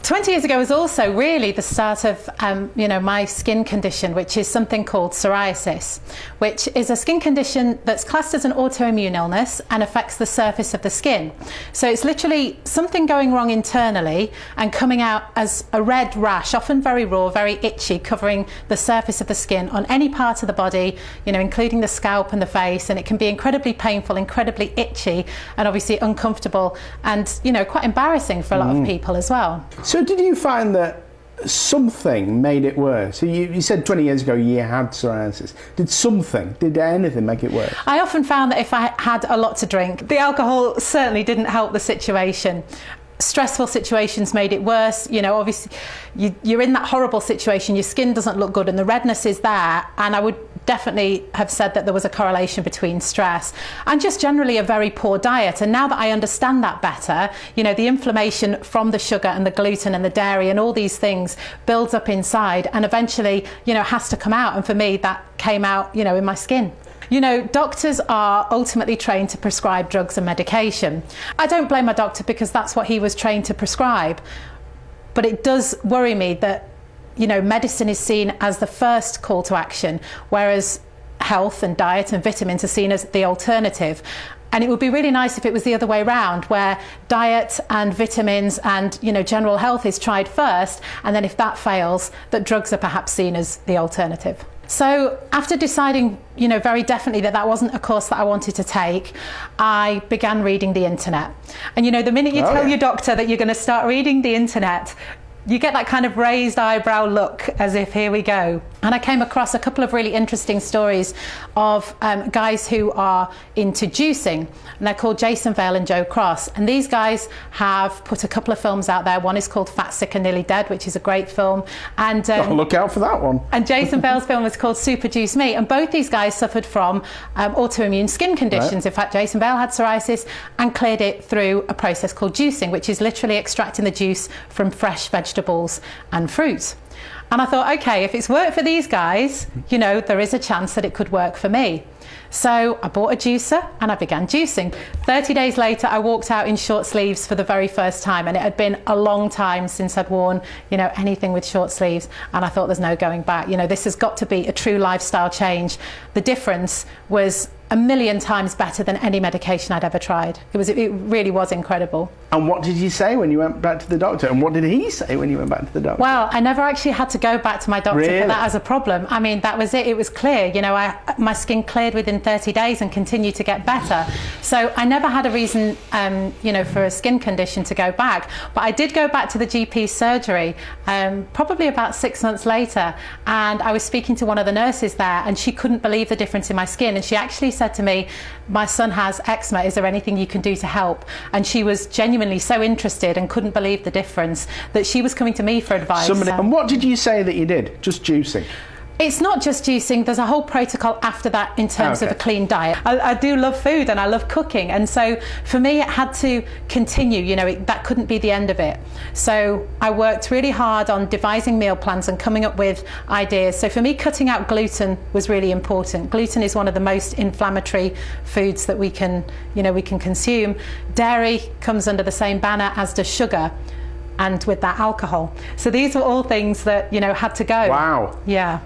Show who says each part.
Speaker 1: 20 years ago was also really the start of my skin condition, which is something called psoriasis, which is a skin condition that's classed as an autoimmune illness and affects the surface of the skin. So it's literally something going wrong internally and coming out as a red rash, often very raw, very itchy, covering the surface of the skin on any part of the body, including the scalp and the face, and it can be incredibly painful, incredibly itchy, and obviously uncomfortable, and quite embarrassing for a lot of people as well.
Speaker 2: So did you find that something made it worse? So you said 20 years ago you had psoriasis. Did anything make it worse?
Speaker 1: I often found that if I had a lot to drink, the alcohol certainly didn't help the situation. Stressful situations made it worse. Obviously you're in that horrible situation, your skin doesn't look good and the redness is there, and I would definitely have said that there was a correlation between stress and just generally a very poor diet. And now that I understand that better, the inflammation from the sugar and the gluten and the dairy and all these things builds up inside and eventually has to come out, and for me that came out in my skin. Doctors are ultimately trained to prescribe drugs and medication. I don't blame my doctor because that's what he was trained to prescribe. But it does worry me that, medicine is seen as the first call to action, whereas health and diet and vitamins are seen as the alternative. And it would be really nice if it was the other way around, where diet and vitamins and general health is tried first, and then if that fails, that drugs are perhaps seen as the alternative. So after deciding, very definitely that wasn't a course that I wanted to take, I began reading the internet. And the minute you tell your doctor that you're going to start reading the internet, you get that kind of raised eyebrow look as if here we go. And I came across a couple of really interesting stories of guys who are into juicing, and they're called Jason Vale and Joe Cross. And these guys have put a couple of films out there. One is called Fat, Sick and Nearly Dead, which is a great film. And
Speaker 2: look out for that one.
Speaker 1: And Jason Vale's film was called Super Juice Me. And both these guys suffered from autoimmune skin conditions. Right. In fact, Jason Vale had psoriasis and cleared it through a process called juicing, which is literally extracting the juice from fresh vegetables and fruit. And I thought, okay, if it's worked for these guys, there is a chance that it could work for me. So I bought a juicer and I began juicing. 30 days later, I walked out in short sleeves for the very first time, and it had been a long time since I'd worn, anything with short sleeves. And I thought, there's no going back. This has got to be a true lifestyle change. The difference was a million times better than any medication I'd ever tried. It really was incredible.
Speaker 2: And what did you say when you went back to the doctor? And what did he say when you went back to the doctor?
Speaker 1: Well, I never actually had to go back to my doctor for that as a problem. I mean, that was it. It was clear. My skin cleared within 30 days and continued to get better. So I never had a reason, for a skin condition to go back. But I did go back to the GP surgery probably about 6 months later. And I was speaking to one of the nurses there, and she couldn't believe the difference in my skin. And she actually said to me, my son has eczema, is there anything you can do to help? And she was genuinely so interested and couldn't believe the difference that she was coming to me for advice.
Speaker 2: And what did you say that you did? Just juicing?
Speaker 1: It's not just juicing, there's a whole protocol after that in terms of a clean diet. I do love food and I love cooking, and so for me it had to continue, that couldn't be the end of it. So I worked really hard on devising meal plans and coming up with ideas. So for me, cutting out gluten was really important. Gluten is one of the most inflammatory foods that we can consume. Dairy comes under the same banner as does sugar, and with that alcohol. So these were all things that, had to go.
Speaker 2: Wow.
Speaker 1: Yeah.